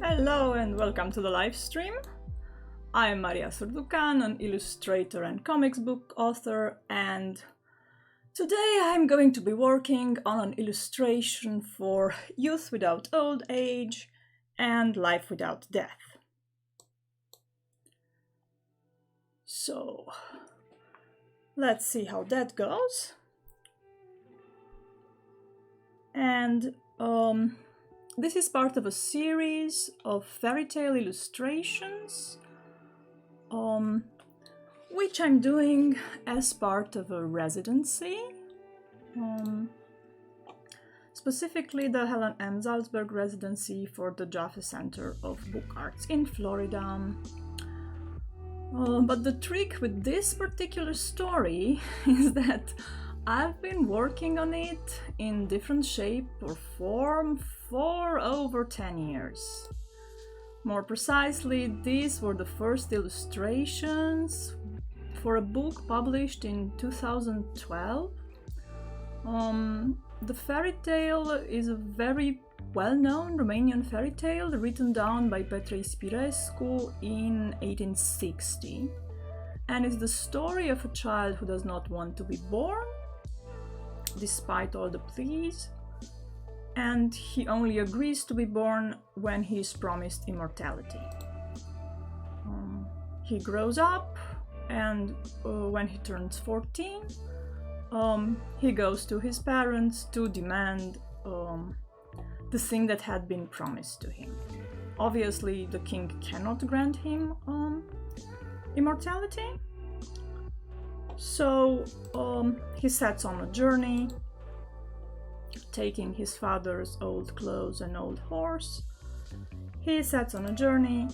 Hello and welcome to the live stream. I am Maria Surducan, an illustrator and comics book author, and today I'm going to be working on an illustration for Youth Without Old Age and Life Without Death. So, let's see how that goes. And this is part of a series of fairy tale illustrations, which I'm doing as part of a residency, specifically the Helen M Salzberg residency for the Jaffe Center of Book Arts in Florida. But the trick with this particular story is that I've been working on it in different shape or form for over 10 years. More precisely, these were the first illustrations for a book published in 2012. The fairy tale is a very well-known Romanian fairy tale written down by Petre Ispirescu in 1860, and it's the story of a child who does not want to be born despite all the pleas, and he only agrees to be born when he is promised immortality. He grows up, and when he turns 14, he goes to his parents to demand the thing that had been promised to him. Obviously, the king cannot grant him immortality, so he sets on a journey, taking his father's old clothes and old horse. He sets on a journey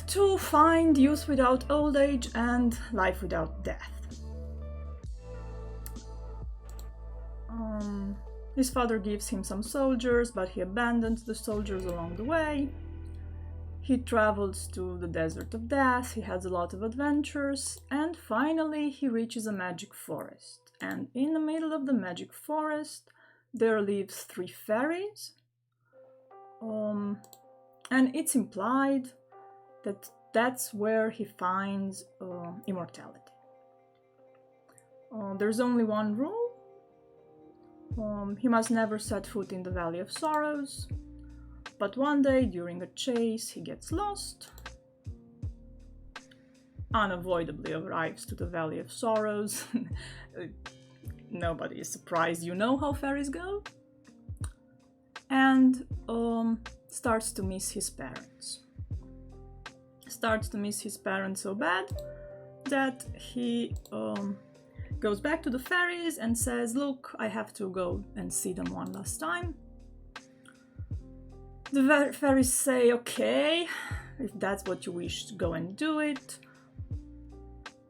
to find youth without old age and life without death. His father gives him some soldiers, but he abandons the soldiers along the way. He travels to the desert of death, he has a lot of adventures, and finally he reaches a magic forest. And in the middle of the magic forest there lives 3 fairies, and it's implied that that's where he finds immortality. There's only one rule. He must never set foot in the Valley of Sorrows, but one day during a chase he gets lost, unavoidably arrives to the Valley of Sorrows. Nobody is surprised, you know how fairies go, and starts to miss his parents. Starts to miss his parents so bad that he goes back to the fairies and says, "Look, I have to go and see them one last time." The fairies say, "Okay, if that's what you wish, go and do it,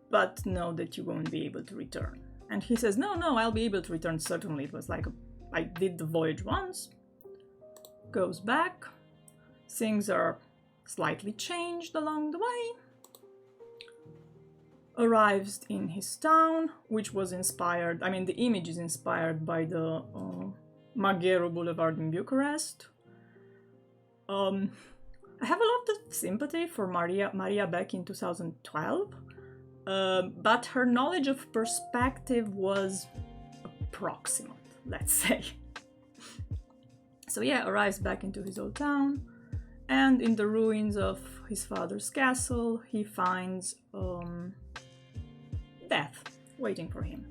but know that you won't be able to return." And he says, no, I'll be able to return, certainly. It was like, I did the voyage once. Goes back. Things are slightly changed along the way. Arrives in his town, which was inspired, the image is inspired by the Maghiero Boulevard in Bucharest. I have a lot of sympathy for Maria back in 2012, but her knowledge of perspective was approximate, let's say. So yeah, arrives back into his old town, and in the ruins of his father's castle, he finds death waiting for him.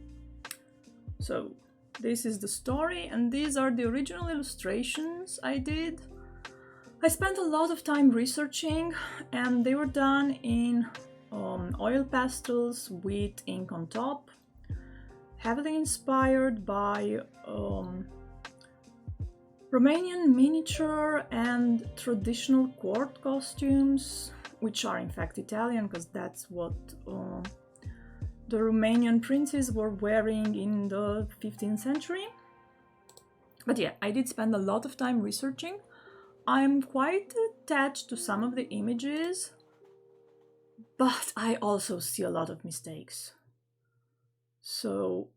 So this is the story, and these are the original illustrations I did. I spent a lot of time researching, and they were done in oil pastels with ink on top, heavily inspired by Romanian miniature and traditional court costumes, which are in fact Italian, because that's what the Romanian princes were wearing in the 15th century. But yeah, I did spend a lot of time researching. I'm quite attached to some of the images, but I also see a lot of mistakes. So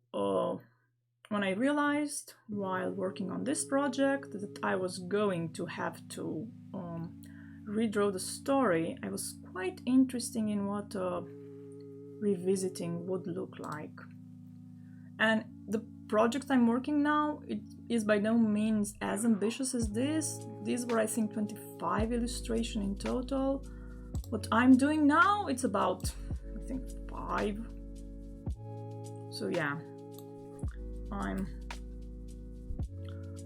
when I realized while working on this project that I was going to have to redraw the story, I was quite interested in what revisiting would look like. And the project I'm working now, it is by no means as ambitious as this. These were, I think, 25 illustrations in total. What I'm doing now, it's about, I think, 5. So yeah, I'm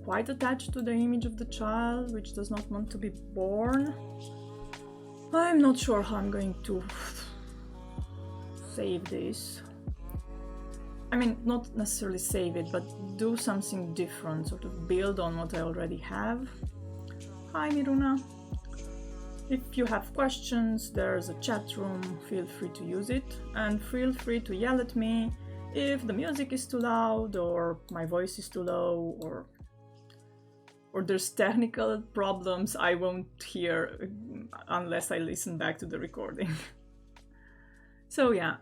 quite attached to the image of the child, which does not want to be born. I'm not sure how I'm going to save this. I mean, not necessarily save it, but do something different, sort of build on what I already have. Hi, Miruna. If you have questions, there's a chat room, feel free to use it, and feel free to yell at me if the music is too loud, or my voice is too low, or there's technical problems I won't hear unless I listen back to the recording. So yeah,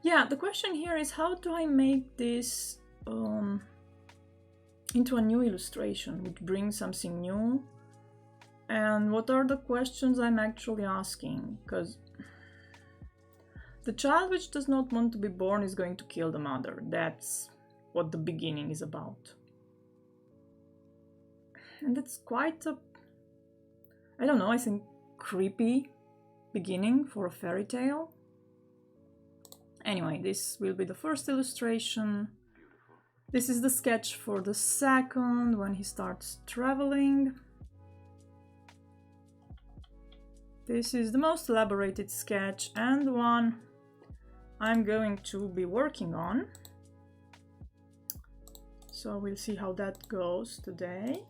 the question here is, how do I make this into a new illustration, which brings something new? And what are the questions I'm actually asking? Because the child which does not want to be born is going to kill the mother. That's what the beginning is about. And that's quite a, I don't know, I think creepy beginning for a fairy tale. Anyway, this will be the first illustration. This is the sketch for the second, when he starts traveling. This is the most elaborated sketch and the one I'm going to be working on. So we'll see how that goes today.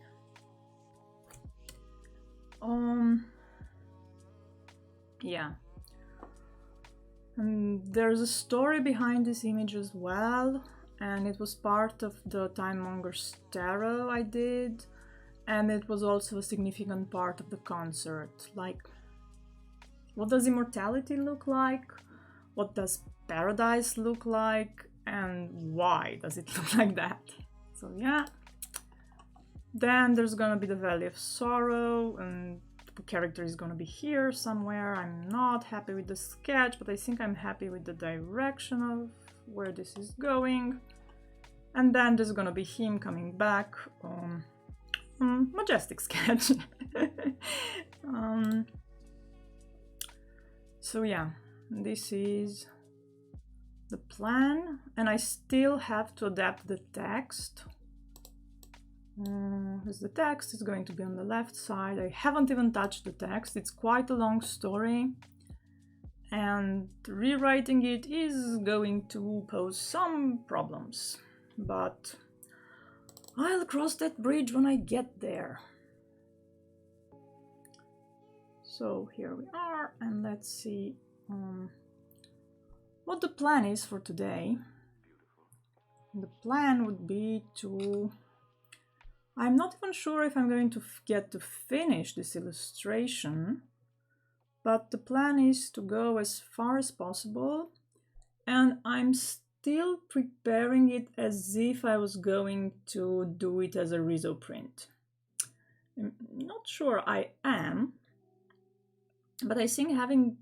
Yeah. And there's a story behind this image as well, and it was part of the Timemongers tarot I did, and it was also a significant part of the concert. Like, what does immortality look like? What does paradise look like? And why does it look like that? So yeah. Then there's gonna be the Valley of Sorrow, and the character is gonna be here somewhere. I'm not happy with the sketch, but I think I'm happy with the direction of where this is going. And then there's gonna be him coming back. Majestic sketch. So yeah, this is the plan, and I still have to adapt the text. As the text is going to be on the left side. I haven't even touched the text. It's quite a long story, and rewriting it is going to pose some problems, but I'll cross that bridge when I get there. So here we are, and let's see what the plan is for today. The plan would be to... I'm not even sure if I'm going to get to finish this illustration, but the plan is to go as far as possible, and I'm still preparing it as if I was going to do it as a riso print. I'm not sure I am, but I think having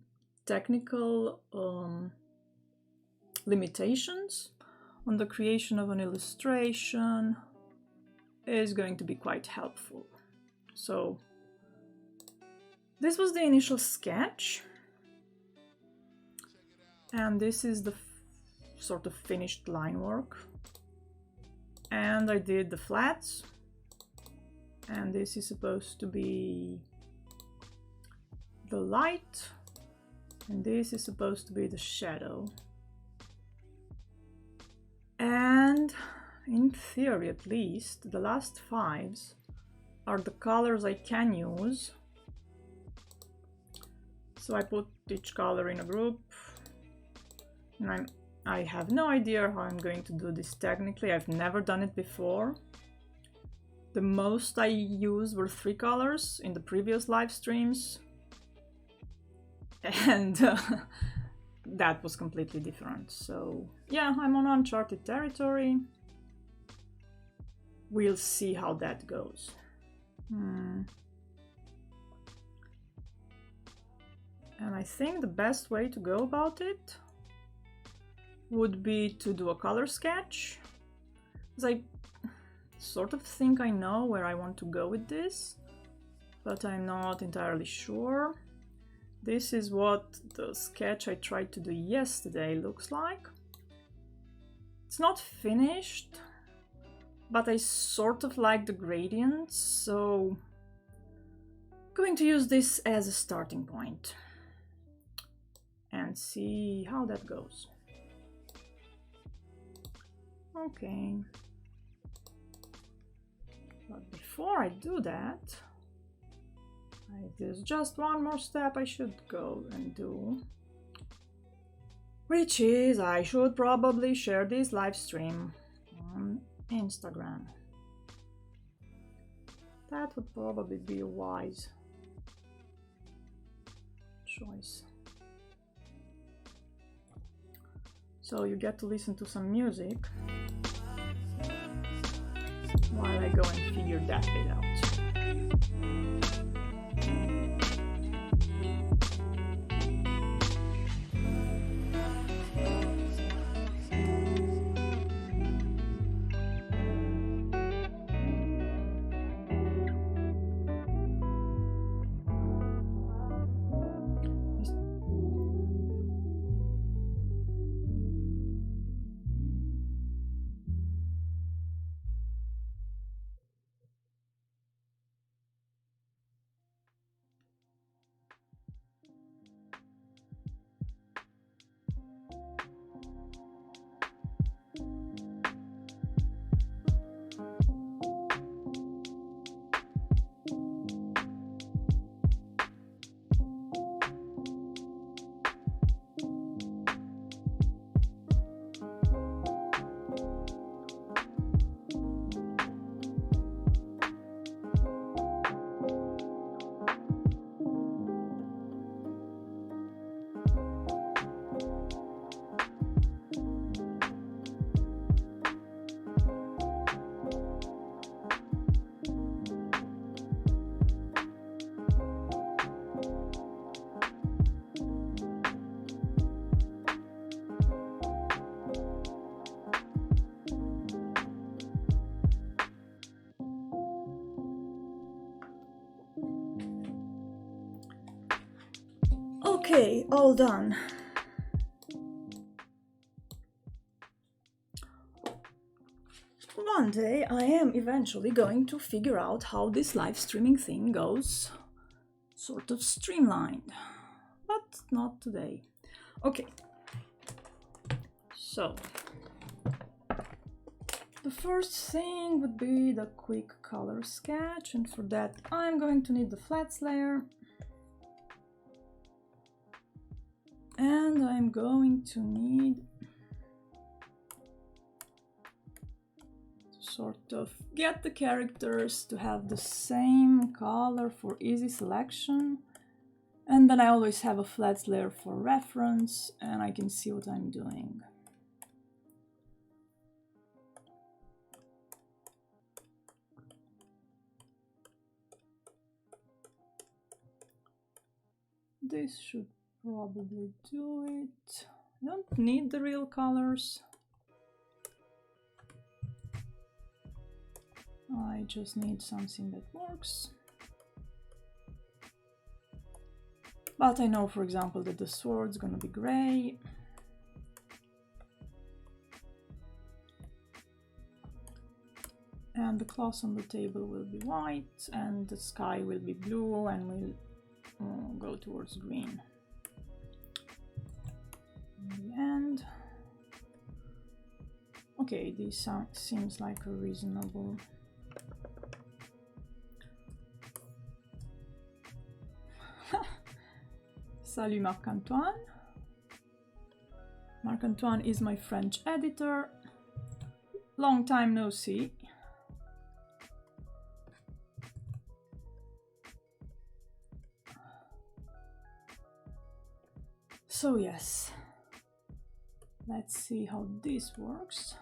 technical limitations on the creation of an illustration is going to be quite helpful. So this was the initial sketch, and this is the sort of finished line work, and I did the flats, and this is supposed to be the light, and this is supposed to be the shadow. And in theory, at least, the last 5s are the colors I can use. So I put each color in a group, and I have no idea how I'm going to do this technically. I've never done it before. The most I used were 3 colors in the previous live streams, and that was completely different. So yeah, I'm on uncharted territory. we'll see how that goes. And I think the best way to go about it would be to do a color sketch, because I sort of think I know where I want to go with this, but I'm not entirely sure. This is what the sketch I tried to do yesterday looks like. It's not finished, but I sort of like the gradients, so I'm going to use this as a starting point and see how that goes. Okay. But before I do that, there's just one more step I should go and do, which is I should probably share this live stream on Instagram. That would probably be a wise choice. So you get to listen to some music while I go and figure that bit out. Okay, all done. One day I am eventually going to figure out how this live streaming thing goes sort of streamlined, but not today. Okay, so the first thing would be the quick color sketch, and for that I'm going to need the flats layer. And I'm going to need to sort of get the characters to have the same color for easy selection. And then I always have a flats layer for reference, and I can see what I'm doing. This should probably do it. I don't need the real colors. I just need something that works. But I know, for example, that the sword's gonna be gray. And the cloth on the table will be white, and the sky will be blue, and we'll go towards green. In the end. Okay, this seems like a reasonable. Salut Marc-Antoine. Marc-Antoine is my French editor. Long time no see. So yes, let's see how this works.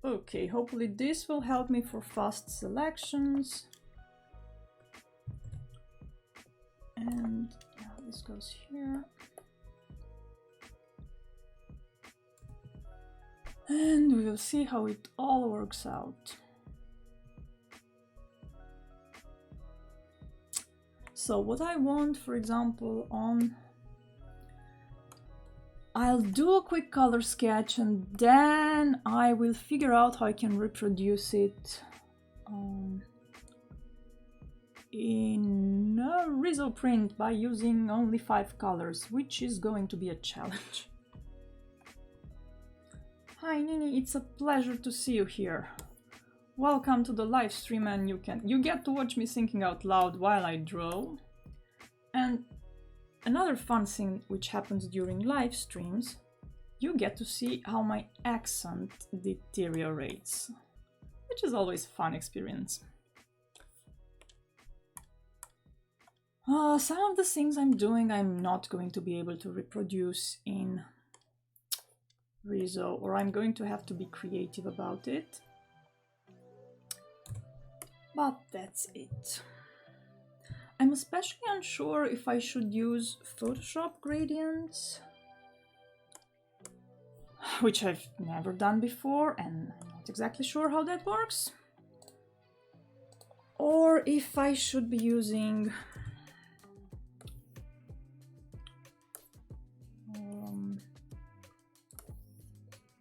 Okay, hopefully this will help me for fast selections. And yeah, this goes here. And we will see how it all works out. So what I want, for example, I'll do a quick color sketch and then I will figure out how I can reproduce it in a riso print by using only 5 colors, which is going to be a challenge. Hi Nini, it's a pleasure to see you here. Welcome to the live stream, and you get to watch me thinking out loud while I draw. And another fun thing which happens during live streams, you get to see how my accent deteriorates, which is always a fun experience. Some of the things I'm doing I'm not going to be able to reproduce in riso, or I'm going to have to be creative about it. But that's it. I'm especially unsure if I should use Photoshop gradients, which I've never done before and I'm not exactly sure how that works, or if I should be using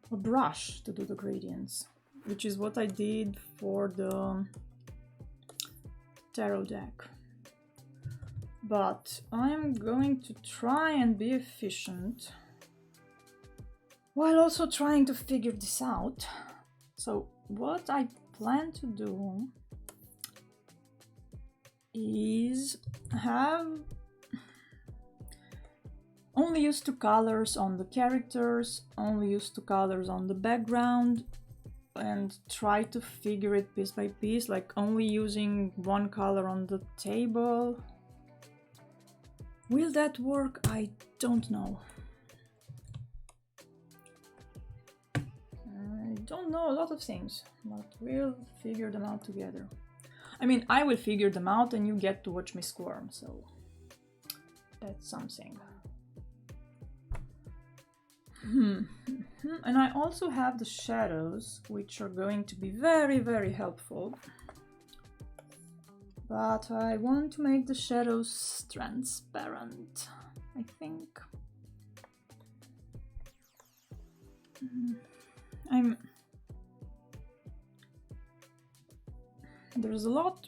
a brush to do the gradients, which is what I did for the tarot deck. But I'm going to try and be efficient while also trying to figure this out. So what I plan to do is have only use 2 colors on the characters, only use 2 colors on the background, and try to figure it piece by piece, like only using 1 color on the table. Will that work? I don't know. I don't know a lot of things, but we'll figure them out together. I mean, I will figure them out and you get to watch me squirm, so that's something. And I also have the shadows, which are going to be very, very helpful. But I want to make the shadows transparent, I think. There's a lot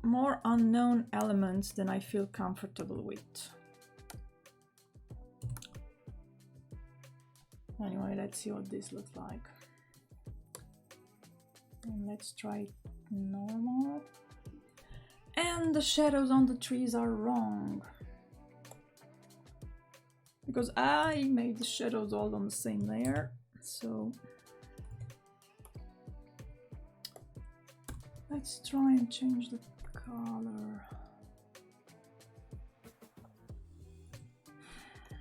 more unknown elements than I feel comfortable with. Anyway, let's see what this looks like. And let's try normal. And the shadows on the trees are wrong, because I made the shadows all on the same layer. So let's try and change the color.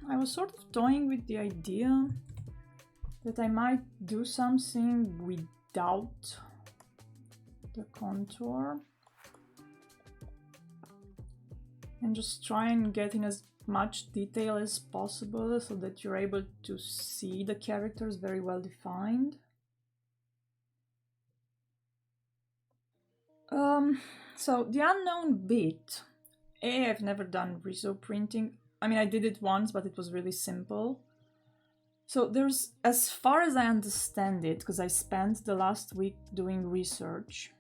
I was sort of toying with the idea that I might do something without the contour and just try and get in as much detail as possible so that you're able to see the characters very well defined. So the unknown bit, I've never done riso printing. I mean, I did it once, but it was really simple. So there's, as far as I understand it, because I spent the last week doing research,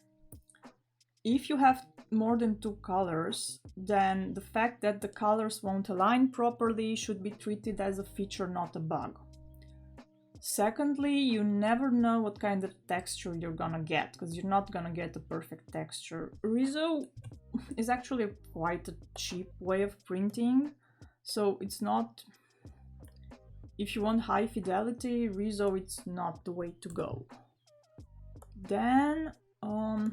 if you have more than 2 colors, then the fact that the colors won't align properly should be treated as a feature, not a bug. Secondly, you never know what kind of texture you're gonna get, because you're not gonna get a perfect texture. Riso is actually quite a cheap way of printing, so it's not... If you want high fidelity, riso it's not the way to go. Then, I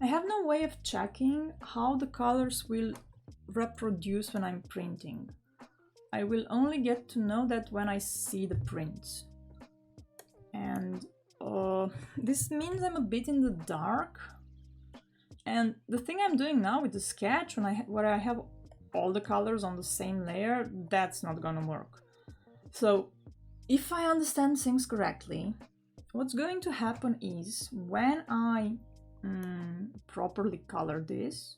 have no way of checking how the colors will reproduce when I'm printing. I will only get to know that when I see the prints. And this means I'm a bit in the dark. And the thing I'm doing now with the sketch, where I have all the colors on the same layer, that's not gonna work. So if I understand things correctly, what's going to happen is when I properly color this,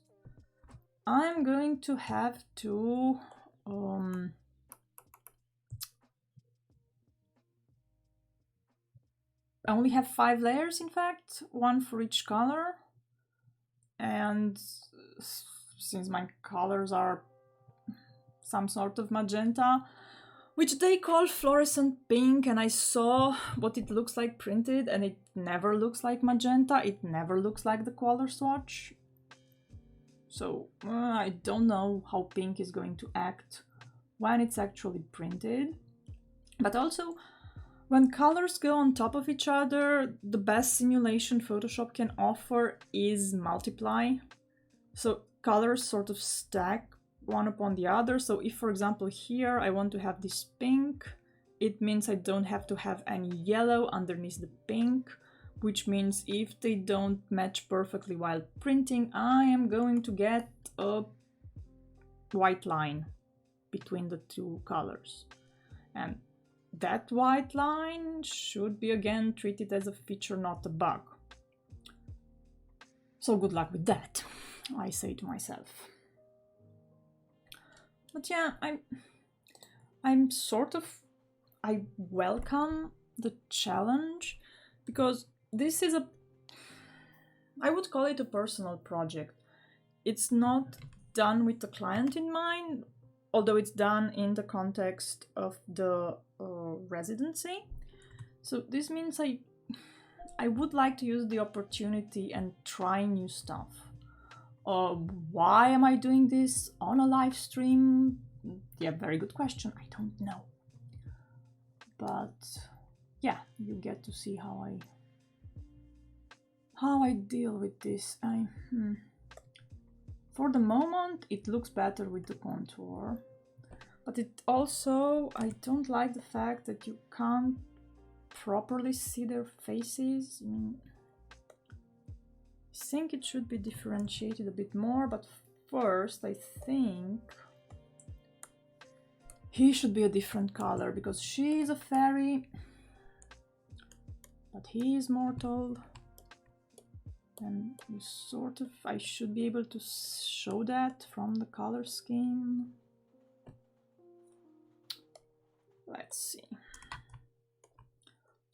I'm going to have to I only have 5 layers, in fact, 1 for each color. And since my colors are some sort of magenta, which they call fluorescent pink, and I saw what it looks like printed, and it never looks like magenta, it never looks like the color swatch. So I don't know how pink is going to act when it's actually printed. But also, when colors go on top of each other, the best simulation Photoshop can offer is multiply. So colors sort of stack one upon the other. So if, for example, here I want to have this pink, it means I don't have to have any yellow underneath the pink, which means if they don't match perfectly while printing, I am going to get a white line between the 2 colors. And that white line should be again treated as a feature, not a bug. So good luck with that, I say to myself. But yeah, I welcome the challenge, because this is I would call it a personal project. It's not done with the client in mind, although it's done in the context of the residency. So this means I would like to use the opportunity and try new stuff. Why am I doing this on a live stream? Yeah, very good question. I don't know. But yeah, you get to see how I deal with this. For the moment, it looks better with the contour. But it also, I don't like the fact that you can't properly see their faces. I think it should be differentiated a bit more, but first I think he should be a different color, because she is a fairy, but he is mortal. And I should be able to show that from the color scheme. Let's see.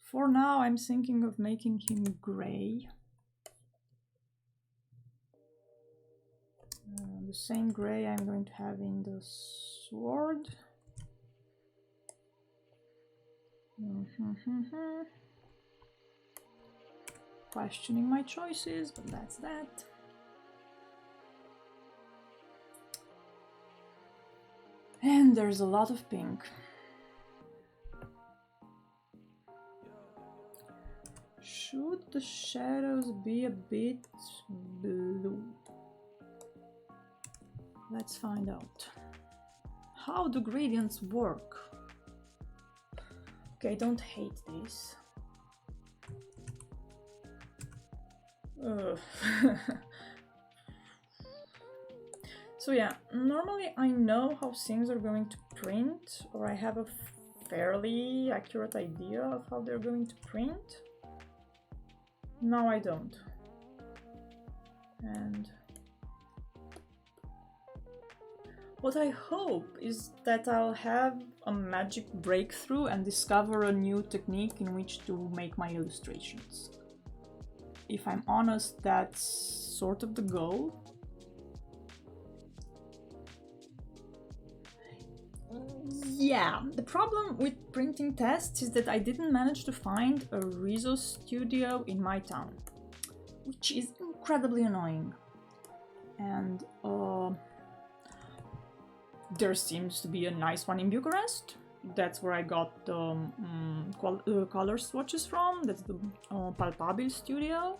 For now, I'm thinking of making him gray. The same gray I'm going to have in the sword. Questioning my choices, but that's that. And there's a lot of pink. Should the shadows be a bit blue? Let's find out. How do gradients work? Okay, don't hate this. So yeah, normally I know how things are going to print, or I have a fairly accurate idea of how they're going to print. Now I don't. And what I hope is that I'll have a magic breakthrough and discover a new technique in which to make my illustrations. If I'm honest, that's sort of the goal. Yeah, the problem with printing tests is that I didn't manage to find a riso studio in my town, which is incredibly annoying. And there seems to be a nice one in Bucharest. That's where I got the color swatches from. That's the Palpabil studio.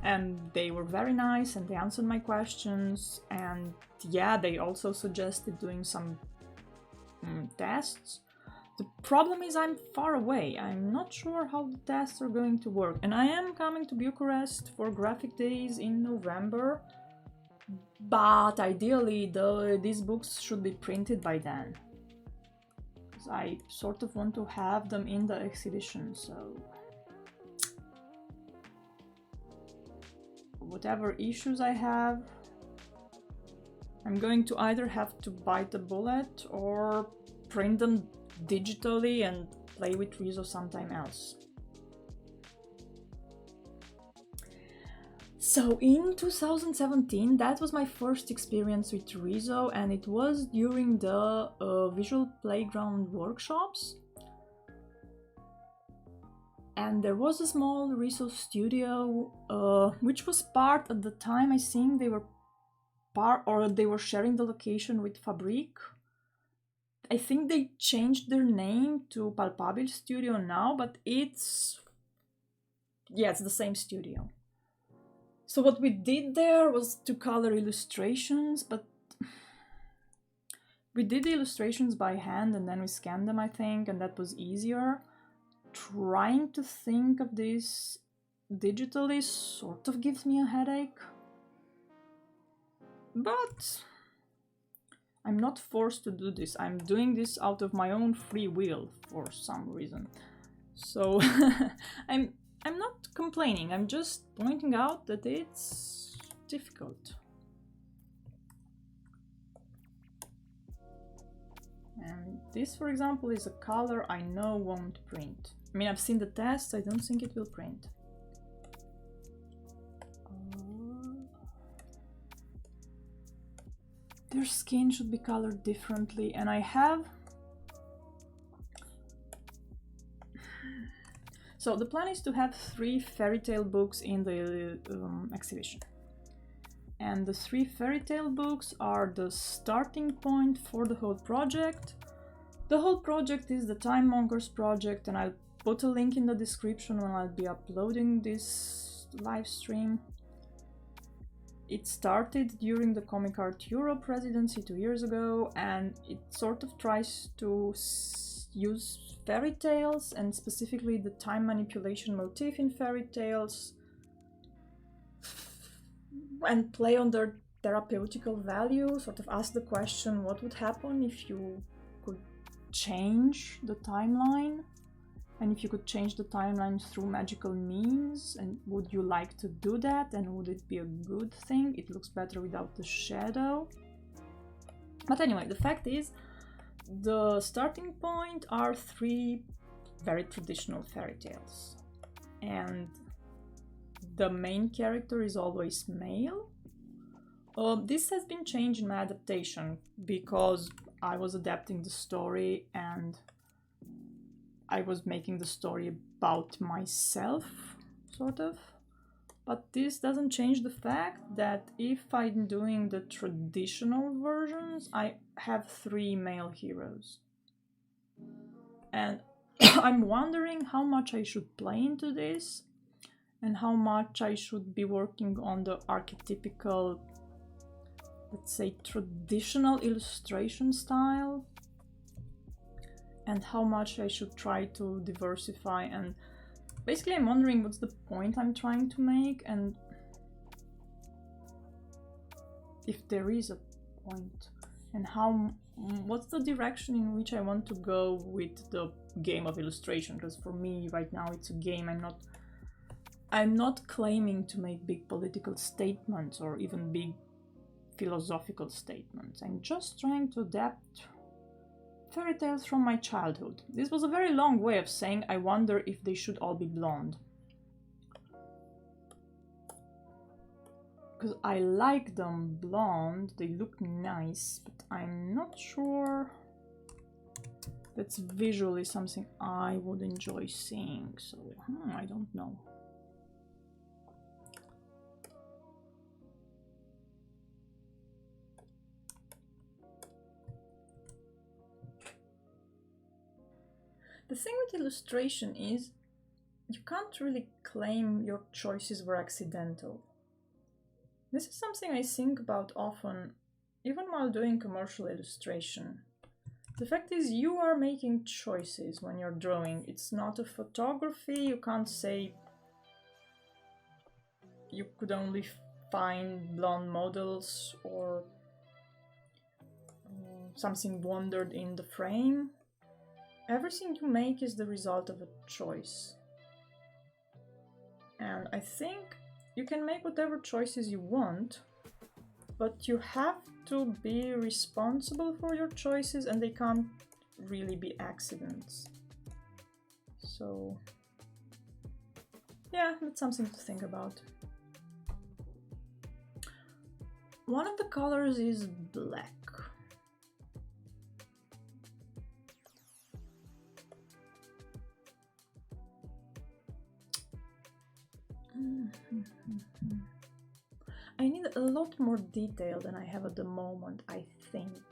And they were very nice and they answered my questions. And yeah, they also suggested doing some tests. The problem is I'm far away. I'm not sure how the tests are going to work. And I am coming to Bucharest for graphic days in November. But ideally, these books should be printed by then. Because I sort of want to have them in the exhibition, so... whatever issues I have, I'm going to either have to bite the bullet or print them digitally and play with riso sometime else. So in 2017, that was my first experience with riso, and it was during the visual playground workshops. And there was a small riso studio, which was part at the time, I think they were sharing the location with Fabrik. I think they changed their name to Palpabil Studio now, but it's the same studio. So what we did there was to color illustrations, but we did the illustrations by hand and then we scanned them, I think, and that was easier. Trying to think of this digitally sort of gives me a headache. But I'm not forced to do this. I'm doing this out of my own free will for some reason. So I'm not complaining. I'm just pointing out that it's difficult. And this, for example, is a color I know won't print. I mean, I've seen the tests, I don't think it will print. Their skin should be colored differently, and I have... So the plan is to have 3 fairy tale books in the exhibition. And the 3 fairy tale books are the starting point for the whole project. The whole project is the Timemongers project, and I'll put a link in the description when I'll be uploading this live stream. It started during the Comic Art Europe residency 2 years ago, and it sort of tries to use fairy tales, and specifically the time manipulation motif in fairy tales, and play on their therapeutical value, sort of ask the question, what would happen if you could change the timeline? And if you could change the timeline through magical means, and would you like to do that, and would it be a good thing? It looks better without the shadow. But anyway, the fact is, the starting point are 3 very traditional fairy tales. And the main character is always male. This has been changed in my adaptation because I was adapting the story and I was making the story about myself, sort of. But this doesn't change the fact that if I'm doing the traditional versions, I have 3 male heroes. And I'm wondering how much I should play into this and how much I should be working on the archetypical, let's say, traditional illustration style, and how much I should try to diversify. And basically I'm wondering what's the point I'm trying to make, and if there is a point, and what's the direction in which I want to go with the game of illustration, because for me right now it's a game. I'm not claiming to make big political statements or even big philosophical statements. I'm just trying to adapt fairy tales from my childhood. This was a very long way of saying I wonder if they should all be blonde. Because I like them blonde, they look nice, but I'm not sure that's visually something I would enjoy seeing, so I don't know. The thing with illustration is you can't really claim your choices were accidental. This is something I think about often, even while doing commercial illustration. The fact is, you are making choices when you're drawing. It's not a photography. You can't say you could only find blonde models or something wandered in the frame. Everything you make is the result of a choice. And I think you can make whatever choices you want, but you have to be responsible for your choices and they can't really be accidents. So yeah, that's something to think about. One of the colors is black. I need a lot more detail than I have at the moment, I think.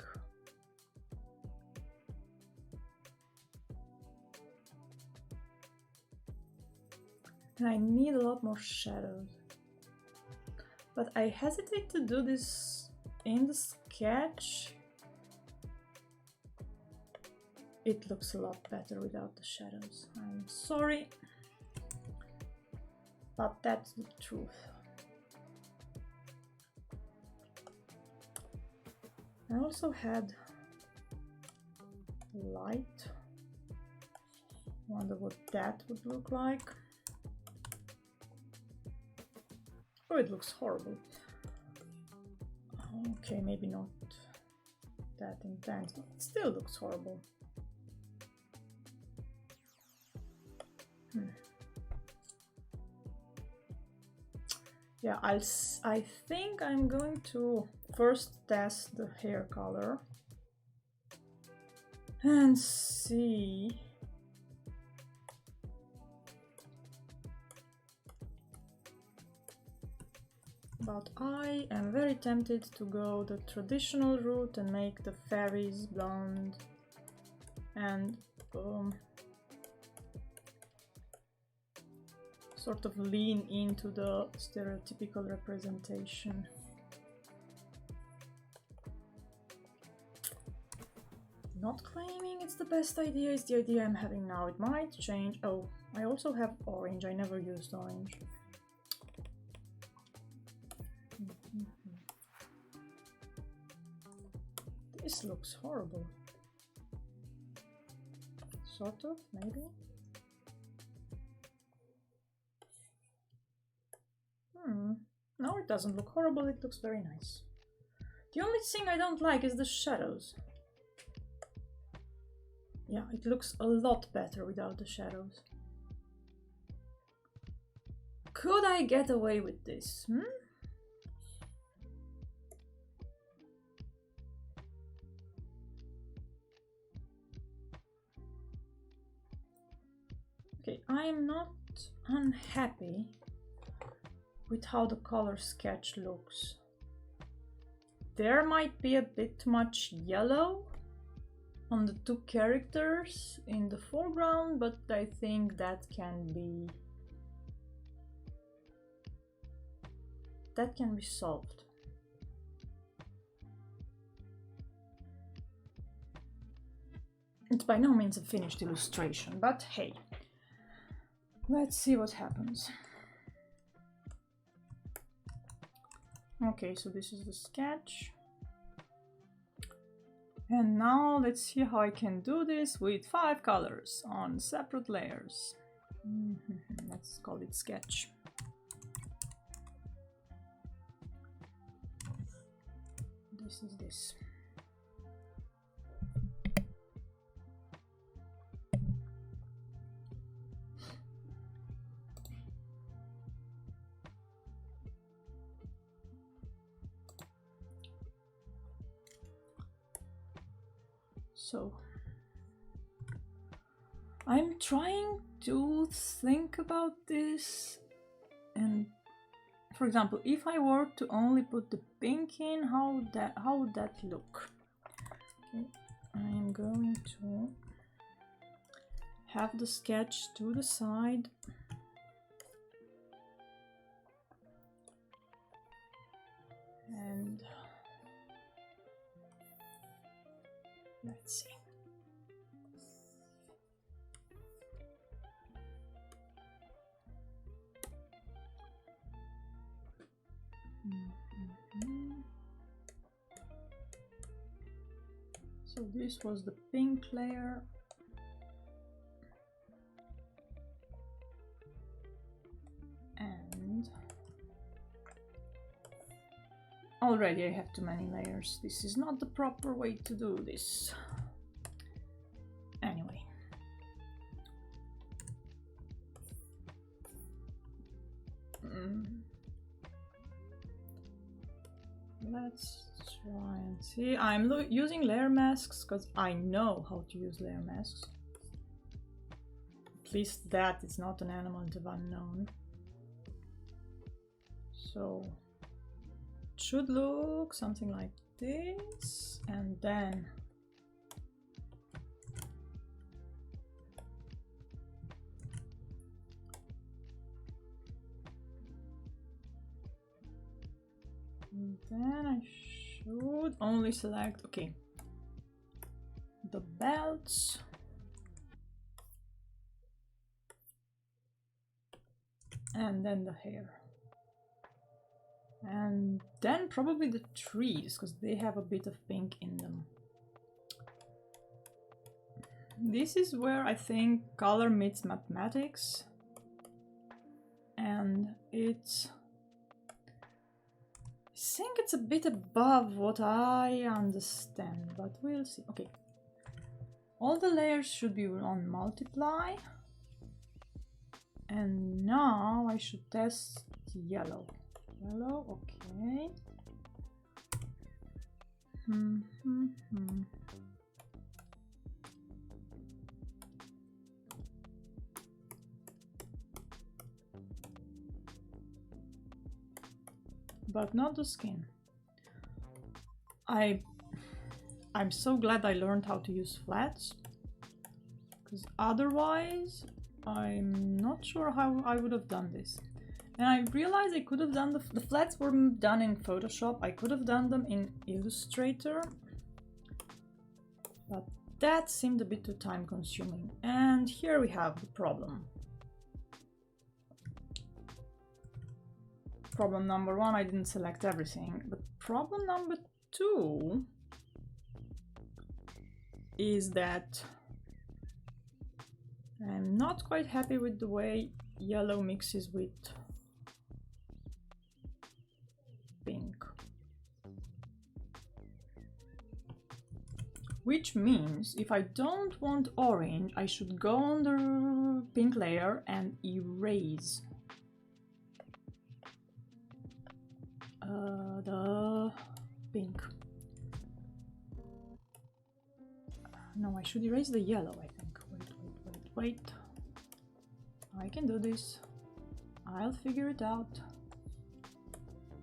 And I need a lot more shadows. But I hesitate to do this in the sketch. It looks a lot better without the shadows. I'm sorry, but that's the truth. I also had light. Wonder what that would look like. Oh, it looks horrible. Okay, maybe not that intense, but it still looks horrible. Yeah, I think I'm going to first test the hair color and see. But I am very tempted to go the traditional route and make the fairies blonde and sort of lean into the stereotypical representation. Not claiming it's the best idea, it's the idea I'm having now. It might change. Oh, I also have orange. I never used orange. This looks horrible. Sort of, maybe. No, it doesn't look horrible, it looks very nice. The only thing I don't like is the shadows. Yeah, it looks a lot better without the shadows. Could I get away with this? Okay, I am not unhappy with how the color sketch looks. There might be a bit much yellow on the two characters in the foreground, but I think that can be solved. It's by no means a finished illustration, but hey, let's see what happens. Okay, so this is the sketch. And now let's see how I can do this with 5 colors on separate layers. Let's call it sketch. This is this. So I'm trying to think about this, and for example, if I were to only put the pink in, how would that look? Okay, I am going to have the sketch to the side. And let's see. So this was the pink layer. And already I have too many layers. This is not the proper way to do this. Anyway. Let's try and see. I'm using layer masks because I know how to use layer masks. At least that is not an element of unknown. So it should look something like this, and then I should only select, okay, the belts. And then the hair. And then probably the trees, because they have a bit of pink in them. This is where I think color meets mathematics. And it's... I think it's a bit above what I understand, but we'll see. Okay. All the layers should be on multiply. And now I should test yellow. Yellow, okay. But not the skin. I'm so glad I learned how to use flats, because otherwise I'm not sure how I would have done this. And I realized I could have done the flats were done in Photoshop. I could have done them in Illustrator, but that seemed a bit too time consuming. And here we have the problem. Problem number one, I didn't select everything, but problem number two is that I'm not quite happy with the way yellow mixes with pink. Which means if I don't want orange, I should go on the pink layer and erase the pink. No, I should erase the yellow, I think. Wait. I can do this. I'll figure it out.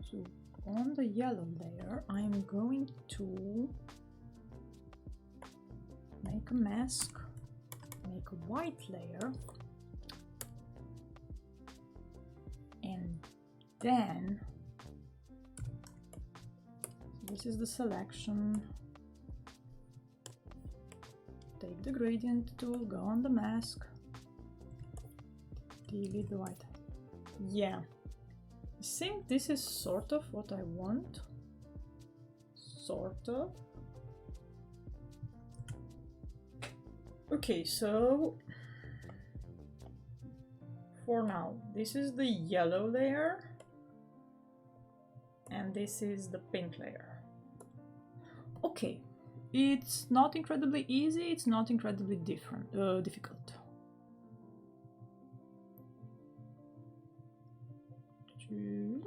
So on the yellow layer, I'm going to make a mask, make a white layer, and then this is the selection. Take the gradient tool, go on the mask, delete the white. Yeah, I think this is sort of what I want. Sort of. Okay, so for now, this is the yellow layer and this is the pink layer. Okay, it's not incredibly easy, it's not incredibly difficult.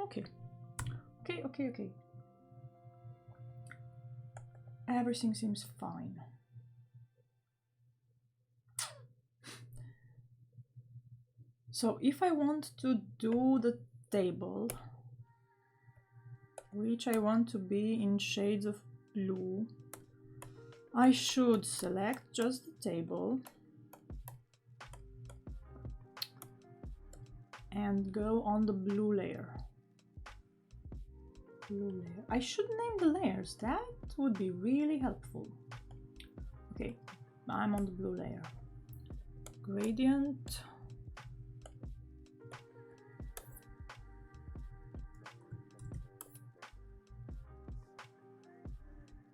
Okay. Everything seems fine. So if I want to do the table, which I want to be in shades of blue, I should select just the table and go on the blue layer. I should name the layers, that would be really helpful. Okay, I'm on the blue layer. Gradient.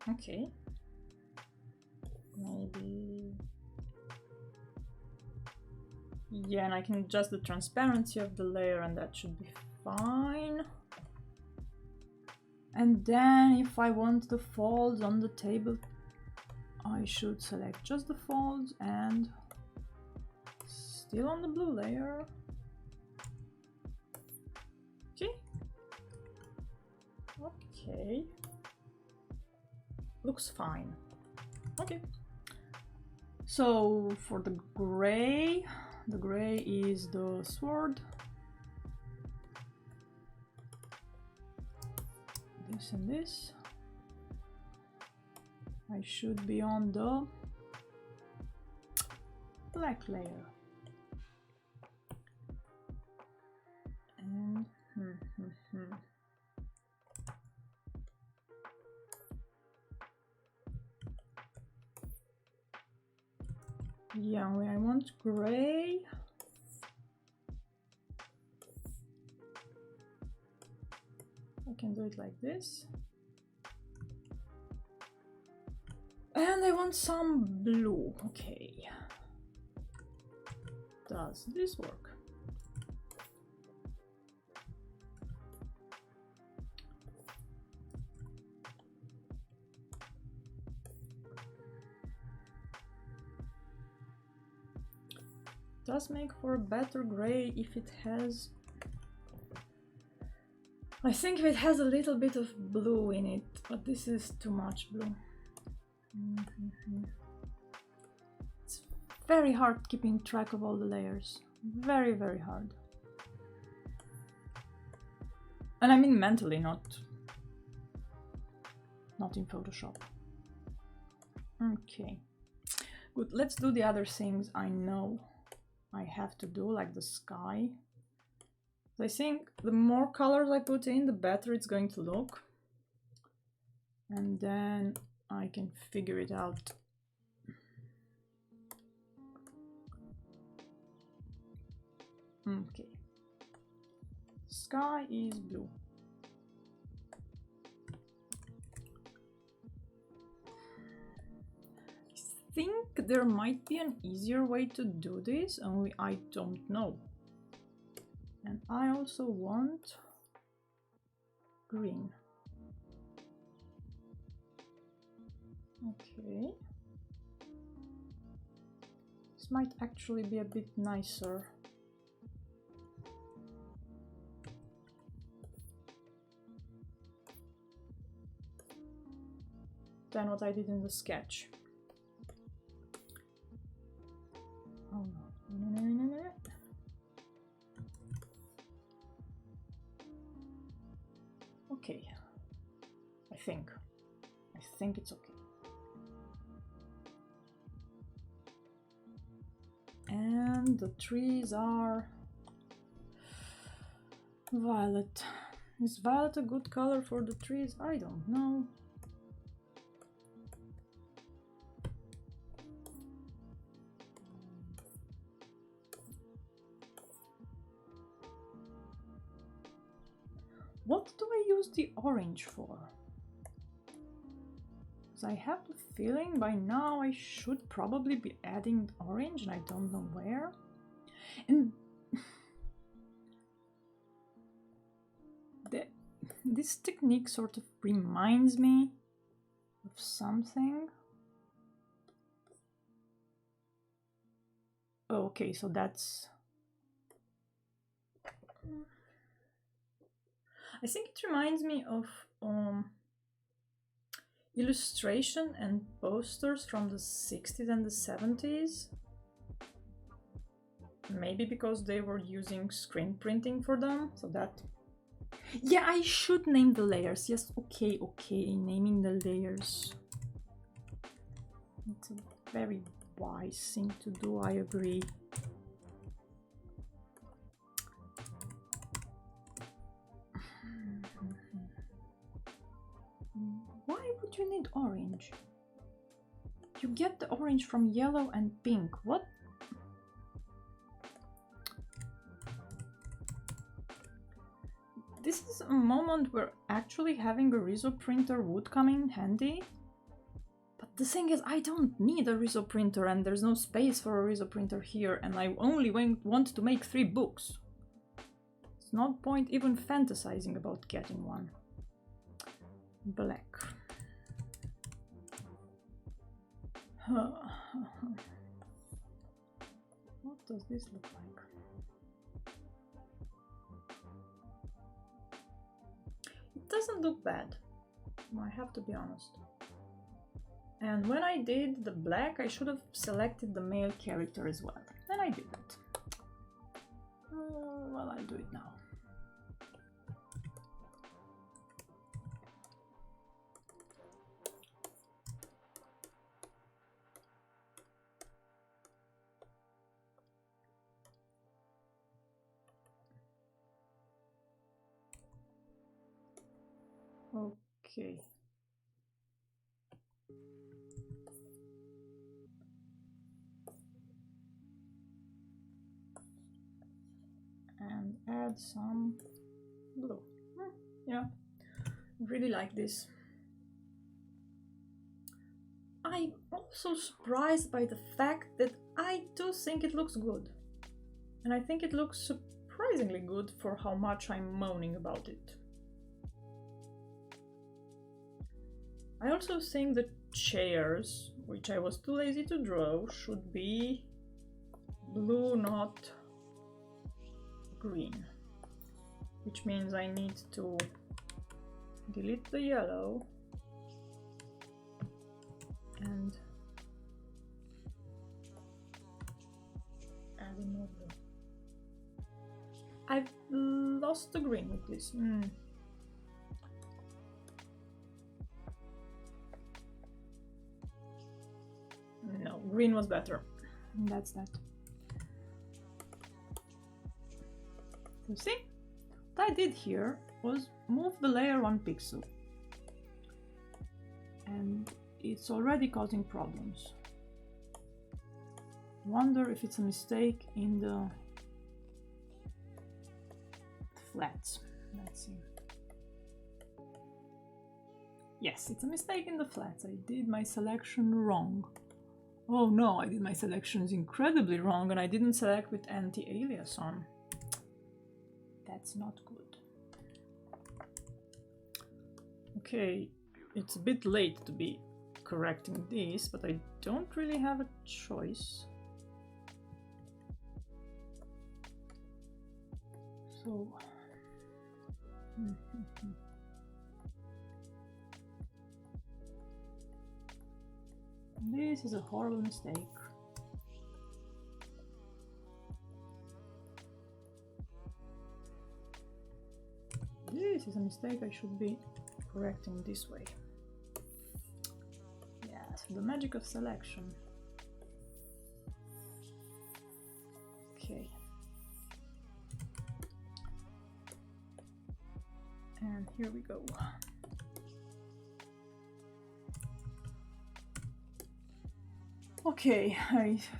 Okay. Yeah, and I can adjust the transparency of the layer and that should be fine. And then if I want the folds on the table, I should select just the folds and still on the blue layer. Okay. Okay. Looks fine. Okay. So for the gray is the sword. This and this. I should be on the black layer. And yeah, I want gray. I can do it like this. And I want some blue. Okay. Does this work? Does make for a better gray if it has... I think if it has a little bit of blue in it, but this is too much blue. It's very hard keeping track of all the layers. Very, very hard. And I mean mentally, not in Photoshop. Okay. Good, let's do the other things I know I have to do, like the sky. I think the more colors I put in, the better it's going to look. And then I can figure it out. Okay. Sky is blue. I think there might be an easier way to do this, only I don't know. And I also want green. Okay. This might actually be a bit nicer. Than what I did in the sketch. Oh no. Okay. I think it's okay. And the trees are violet. Is violet a good color for the trees? I don't know. What do I use the orange for? Because I have the feeling by now I should probably be adding orange and I don't know where. And this technique sort of reminds me of something. Oh, okay, so that's... I think it reminds me of illustration and posters from the 60s and the 70s. Maybe because they were using screen printing for them, so that... Yeah, I should name the layers. Yes, okay, naming the layers. It's a very wise thing to do, I agree. Why would you need orange? You get the orange from yellow and pink. What? This is a moment where actually having a riso printer would come in handy. But the thing is, I don't need a riso printer, and there's no space for a riso printer here, and I only want to make 3 books. It's no point even fantasizing about getting one. Black. What does this look like? It doesn't look bad, I have to be honest. And when I did the black, I should have selected the male character as well, and I didn't. Well, I'll do it now. Okay. And add some blue. Yeah, really like this. I'm also surprised by the fact that I do think it looks good. And I think it looks surprisingly good for how much I'm moaning about it. I also think the chairs, which I was too lazy to draw, should be blue, not green. Which means I need to delete the yellow and add in more blue. I've lost the green with this. No, green was better. That's that. You see? What I did here was move the layer 1 pixel. And it's already causing problems. Wonder if it's a mistake in the flats. Let's see. Yes, it's a mistake in the flats. I did my selection wrong. Oh no, I did my selections incredibly wrong and I didn't select with anti-alias on. That's not good. Okay, it's a bit late to be correcting this, but I don't really have a choice. So... This is a horrible mistake. This is a mistake I should be correcting this way. Yes, the magic of selection. Okay. And here we go. Okay,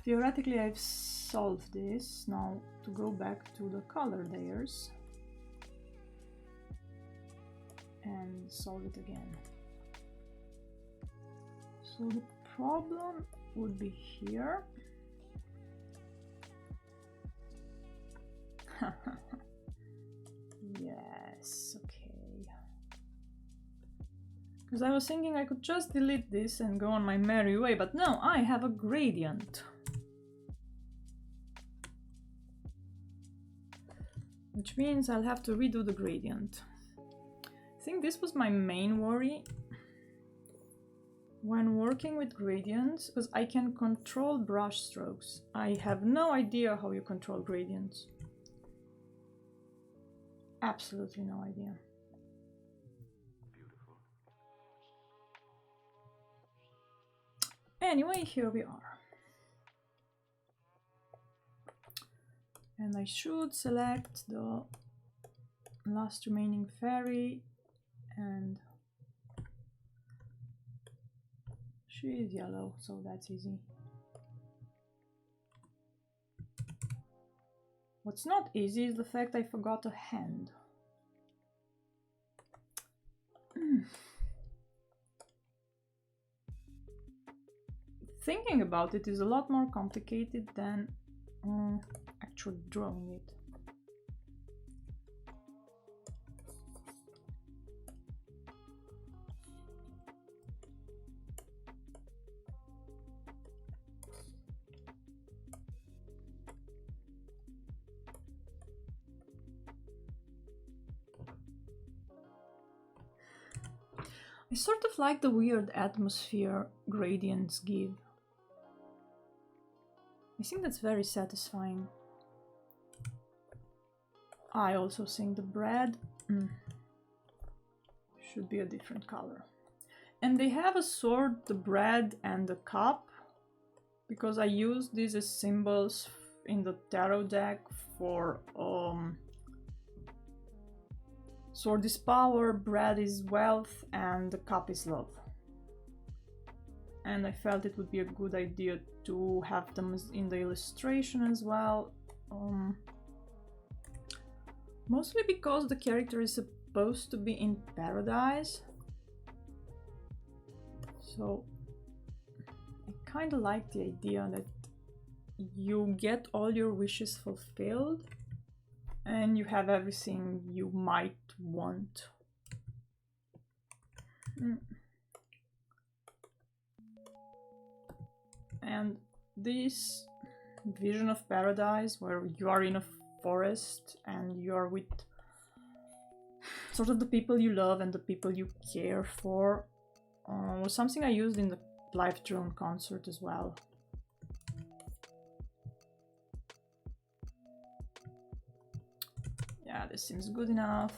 theoretically I've solved this. Now to go back to the color layers and solve it again. So the problem would be here. Yes, okay. Because I was thinking I could just delete this and go on my merry way, but no, I have a gradient. Which means I'll have to redo the gradient. I think this was my main worry when working with gradients, because I can control brush strokes. I have no idea how you control gradients. Absolutely no idea. Anyway, here we are. And I should select the last remaining fairy, and she is yellow, so that's easy. What's not easy is the fact I forgot a hand. thinking about it is a lot more complicated than actually drawing it. I sort of like the weird atmosphere gradients give. I think that's very satisfying. I also think the bread should be a different color. And they have a sword, the bread, and the cup, because I use these as symbols in the tarot deck for sword is power, bread is wealth, and the cup is love. And I felt it would be a good idea to have them in the illustration as well. Mostly because the character is supposed to be in paradise. So I kind of like the idea that you get all your wishes fulfilled and you have everything you might want. And this vision of paradise where you are in a forest and you are with sort of the people you love and the people you care for was something I used in the live drone concert as well. Yeah, this seems good enough.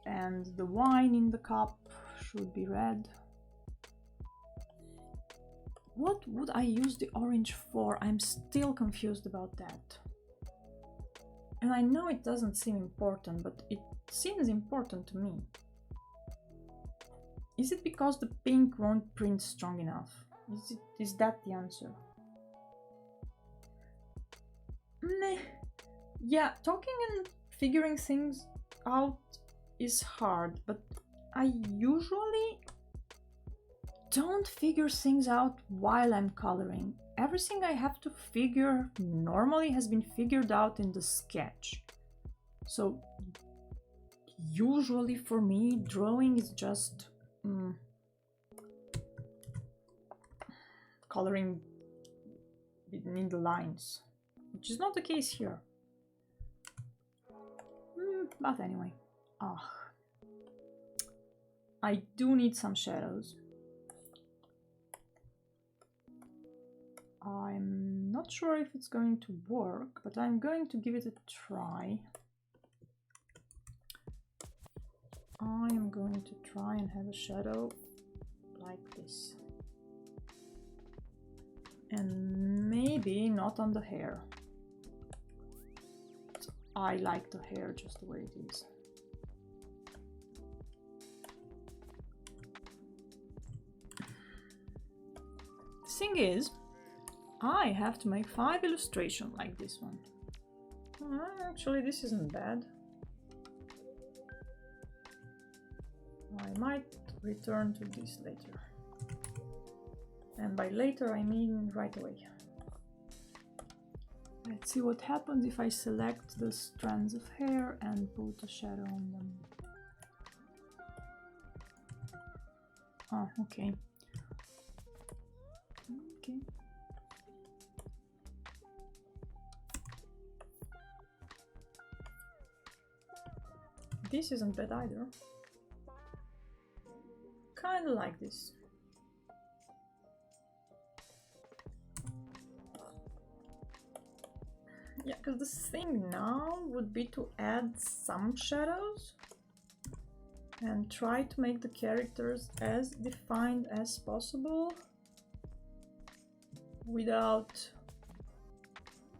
And the wine in the cup should be red. What would I use the orange for? I'm still confused about that. And I know it doesn't seem important, but it seems important to me. Is it because the pink won't print strong enough? Is that the answer? Meh. Yeah, talking and figuring things out is hard, but I usually don't figure things out while I'm coloring. Everything I have to figure normally has been figured out in the sketch. So usually for me, drawing is just coloring in the lines, which is not the case here. But anyway, I do need some shadows. I'm not sure if it's going to work, but I'm going to give it a try. I am going to try and have a shadow like this. And maybe not on the hair. I like the hair just the way it is. The thing is, I have to make 5 illustrations like this one. Actually, this isn't bad. I might return to this later. And by later, I mean right away. Let's see what happens if I select the strands of hair and put a shadow on them. Oh, okay. Okay. This isn't bad either. Kinda like this. Yeah, because the thing now would be to add some shadows and try to make the characters as defined as possible without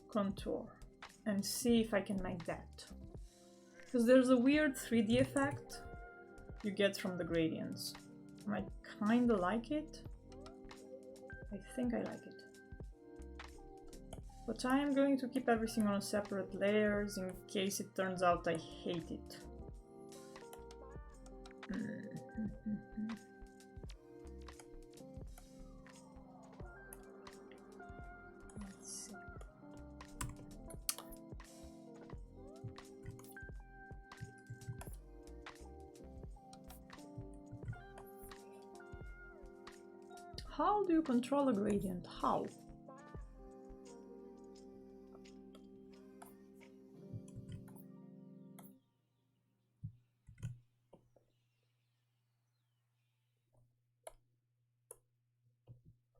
contour, and see if I can make that. Because there's a weird 3D effect you get from the gradients. I kinda like it. I think I like it. But I am going to keep everything on separate layers in case it turns out I hate it. How do you control a gradient? How?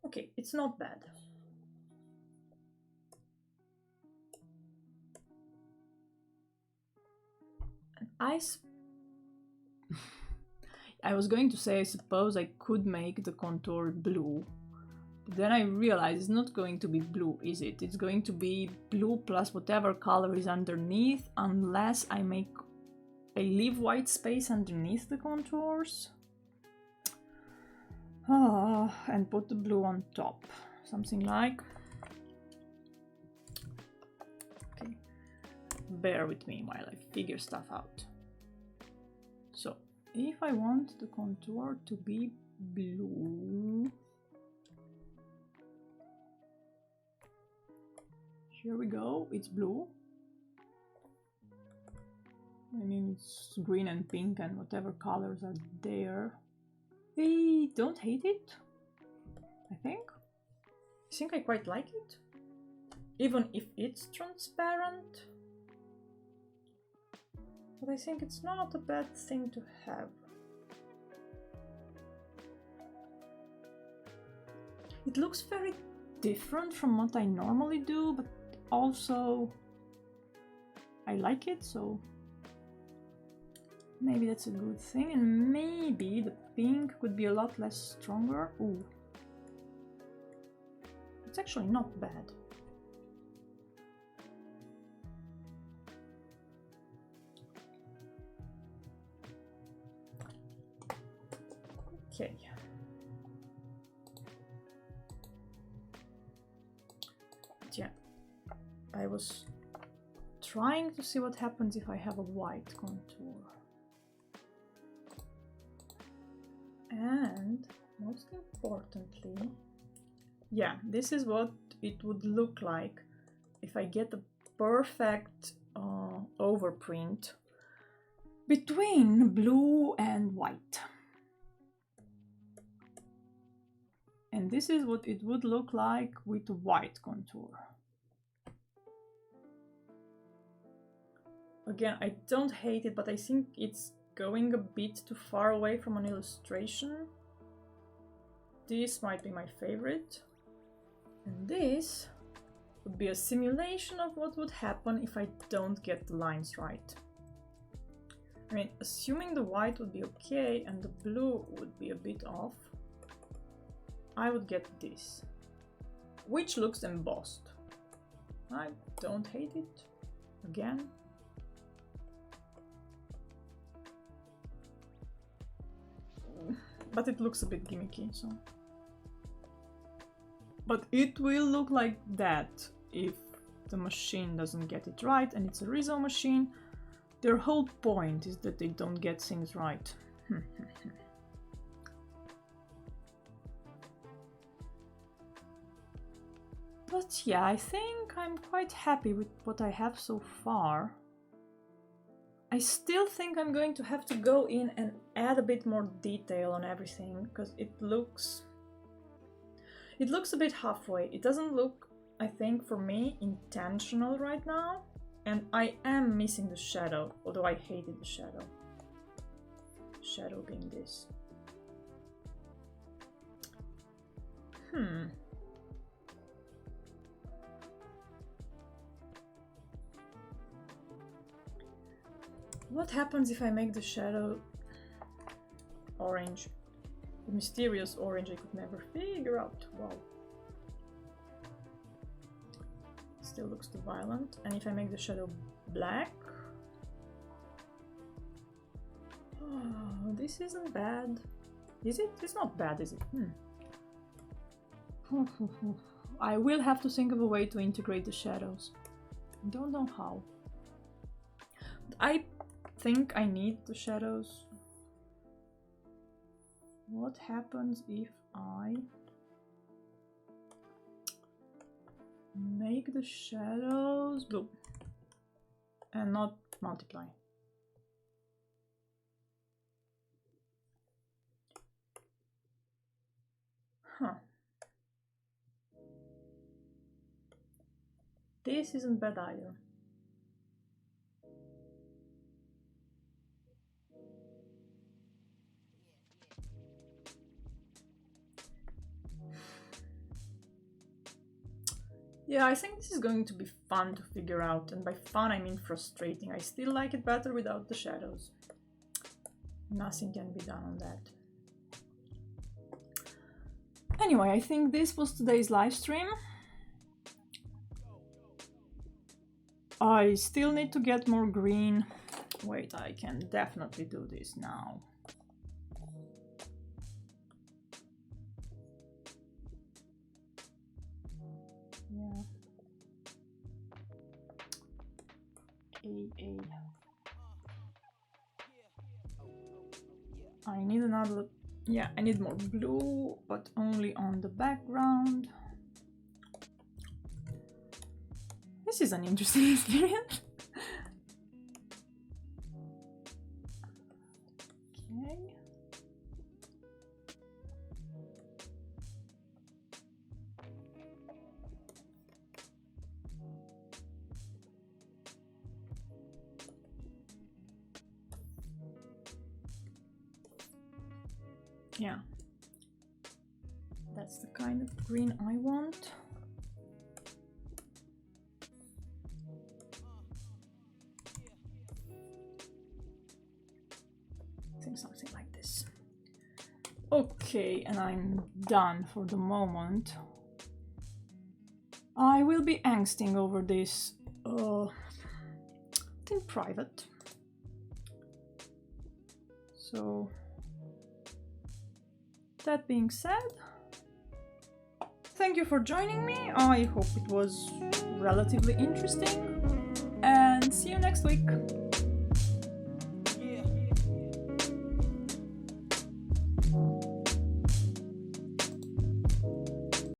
Okay, it's not bad. And I was going to say, I suppose I could make the contour blue. But then I realized it's not going to be blue, is it? It's going to be blue plus whatever color is underneath, unless I leave white space underneath the contours. And put the blue on top. Something like... Okay. Bear with me while I figure stuff out. So, if I want the contour to be blue... Here we go, it's blue. I mean, it's green and pink and whatever colors are there. I don't hate it, I think. I think I quite like it. Even if it's transparent. But I think it's not a bad thing to have. It looks very different from what I normally do, but also I like it, so maybe that's a good thing. And maybe the pink could be a lot less stronger. Ooh, it's actually not bad. Okay. Yeah, I was trying to see what happens if I have a white contour. And most importantly, yeah, this is what it would look like if I get a perfect overprint between blue and white. And this is what it would look like with white contour. Again, I don't hate it, but I think it's going a bit too far away from an illustration. This might be my favorite. And this would be a simulation of what would happen if I don't get the lines right. I mean, assuming the white would be okay and the blue would be a bit off, I would get this, which looks embossed. I don't hate it, again. But it looks a bit gimmicky, so. But it will look like that if the machine doesn't get it right, and it's a riso machine. Their whole point is that they don't get things right. But yeah, I think I'm quite happy with what I have so far. I still think I'm going to have to go in and add a bit more detail on everything, because it looks a bit halfway. It doesn't look, I think, for me, intentional right now. And I am missing the shadow, although I hated the shadow. Shadow being this. What happens if I make the shadow orange? The mysterious orange I could never figure out. Wow. Still looks too violent. And if I make the shadow black? Oh, this isn't bad. Is it? It's not bad, is it? I will have to think of a way to integrate the shadows. I don't know how. I think I need the shadows. What happens if I make the shadows blue and not multiply? Huh. This isn't bad either. Yeah, I think this is going to be fun to figure out, and by fun I mean frustrating. I still like it better without the shadows. Nothing can be done on that. Anyway, I think this was today's live stream. I still need to get more green. Wait, I can definitely do this now. Yeah. I need another, yeah, I need more blue, but only on the background. This is an interesting experience. Okay. Yeah, that's the kind of green I want. I think something like this. Okay, and I'm done for the moment. I will be angsting over this in private. So that being said, thank you for joining me. I hope it was relatively interesting, and see you next week.